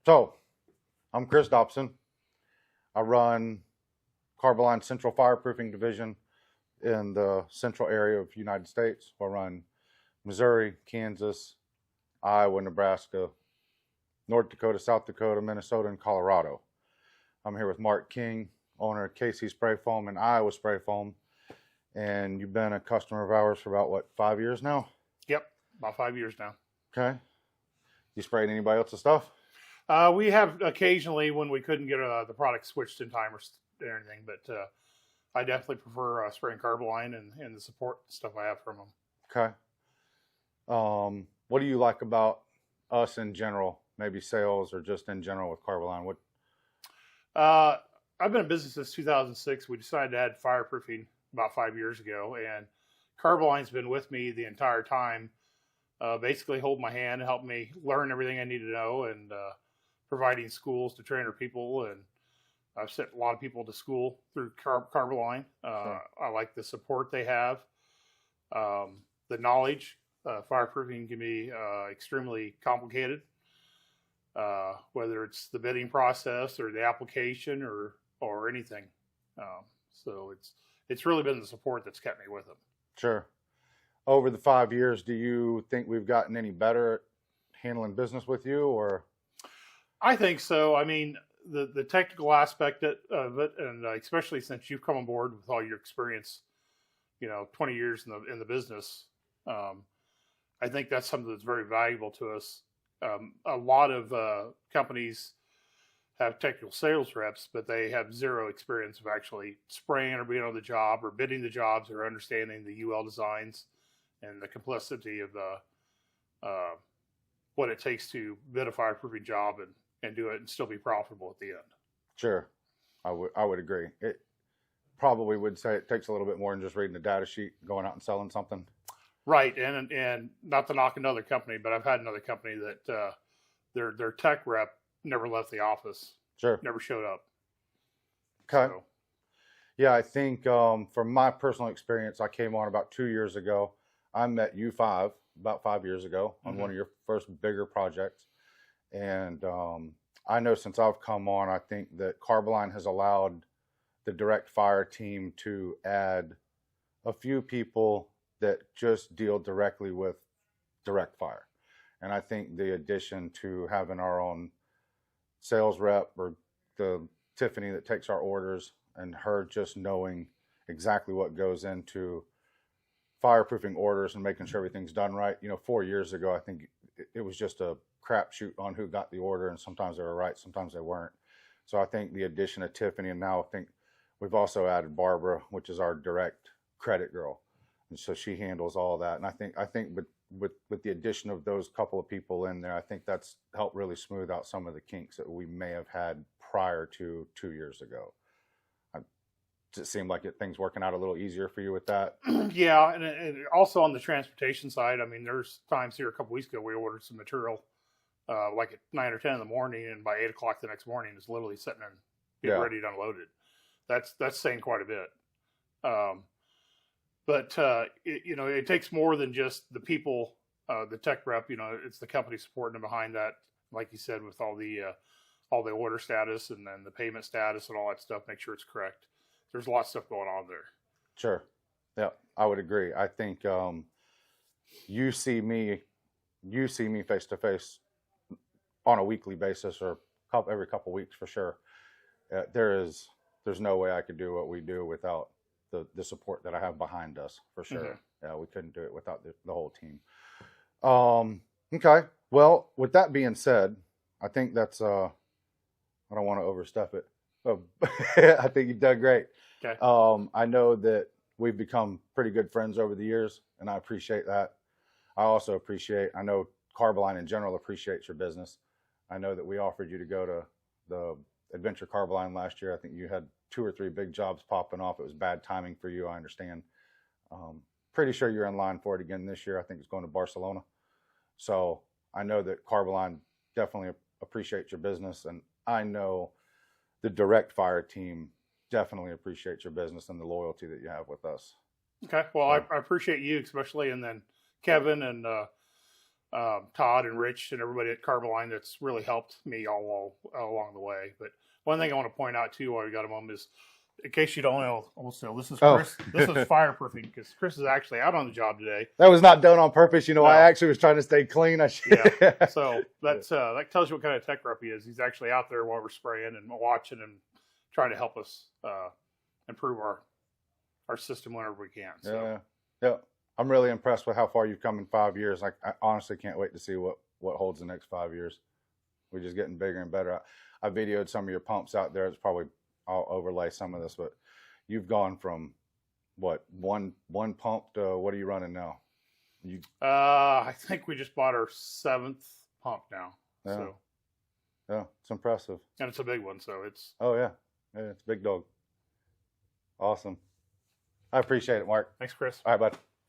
So, I'm Chris Dopson. I run Carboline Central Fireproofing Division in the central area of the United States. I run Missouri, Kansas, Iowa, Nebraska, North Dakota, South Dakota, Minnesota, and Colorado. I'm here with Mark King, owner of KC Spray Foam and Iowa Spray Foam. And you've been a customer of ours for about, 5 years now? Yep, about 5 years now. Okay. You sprayed anybody else's stuff? We have occasionally when we couldn't get the product switched in time or anything, but I definitely prefer spraying Carboline and the support stuff I have from them. Okay. What do you like about us in general, maybe sales or just in general with Carboline? I've been in business since 2006. We decided to add fireproofing about 5 years ago, and Carboline's been with me the entire time. Basically hold my hand, help me learn everything I need to know, and providing schools to trainer people. And I've sent a lot of people to school through Carboline. Sure. I like the support they have, the knowledge. Fireproofing can be extremely complicated, whether it's the bidding process or the application or anything. So it's really been the support that's kept me with them. Sure. Over the 5 years, do you think we've gotten any better at handling business with you, or? I think so. I mean, the technical aspect of it, and especially since you've come on board with all your experience, 20 years in the business, I think that's something that's very valuable to us. A lot of companies have technical sales reps, but they have zero experience of actually spraying or being on the job or bidding the jobs or understanding the UL designs and the complexity of what it takes to bid a fireproofing job and do it and still be profitable at the end. Sure. I would agree. It probably would say it takes a little bit more than just reading the data sheet, going out and selling something. Right. And not to knock another company, but I've had another company that their tech rep never left the office. Sure. Never showed up. Okay. So. Yeah, I think from my personal experience, I came on about 2 years ago. I met you about 5 years ago on one of your first bigger projects. And I know since I've come on, I think that Carboline has allowed the direct fire team to add a few people that just deal directly with direct fire. And I think the addition to having our own sales rep, or the Tiffany that takes our orders, and her just knowing exactly what goes into fireproofing orders and making sure everything's done right. 4 years ago, I think it was just a crapshoot on who got the order, and sometimes they were right, sometimes they weren't. So I think the addition of Tiffany, and now I think we've also added Barbara, which is our direct credit girl, and so she handles all that. And I think with the addition of those couple of people in there, I think that's helped really smooth out some of the kinks that we may have had prior to 2 years ago. Does it seem like things working out a little easier for you with that? Yeah, and also on the transportation side, I mean, there's times here a couple weeks ago we ordered some material like at 9 or 10 in the morning, and by 8 o'clock the next morning it's literally sitting and getting ready to unload it. That's saying quite a bit. But it takes more than just the people, the tech rep. It's the company supporting them behind that, like you said, with all the order status and then the payment status and all that stuff. Make sure it's correct. There's a lot of stuff going on there. Sure. Yeah, I would agree. I think you see me face to face on a weekly basis, or every couple weeks for sure. There's no way I could do what we do without the support that I have behind us, for sure. Mm-hmm. Yeah, we couldn't do it without the whole team. Okay. Well, with that being said, I think that's I don't want to overstep it. I think you've done great. Okay. I know that we've become pretty good friends over the years, and I appreciate that. I know Carboline in general appreciates your business. I know that we offered you to go to the Adventure Carboline last year. I think you had 2 or 3 big jobs popping off. It was bad timing for you, I understand. Pretty sure you're in line for it again this year. I think it's going to Barcelona. So I know that Carboline definitely appreciates your business, and I know the direct fire team definitely appreciates your business and the loyalty that you have with us. Okay. Well, I appreciate you especially, and then Kevin and Todd and Rich and everybody at Carboline that's really helped me all along the way. But one thing I want to point out too, while we got a moment, is in case you don't know, also this is Chris. This is Fireproofing, because Chris is actually out on the job today. That was not done on purpose. You know, No. I actually was trying to stay clean. Yeah. So that tells you what kind of tech rep he is. He's actually out there while we're spraying and watching and trying to help us improve our system whenever we can. So. Yeah. I'm really impressed with how far you've come in 5 years. I honestly can't wait to see what holds the next 5 years. We're just getting bigger and better. I videoed some of your pumps out there. It's probably, I'll overlay some of this, but you've gone from what, one pump to what are you running now? I think we just bought our 7th pump now. Yeah. So Yeah, it's impressive. and it's a big one, so it's. Oh yeah, it's a big dog. Awesome. I appreciate it, Mark. Thanks, Chris. All right, bud.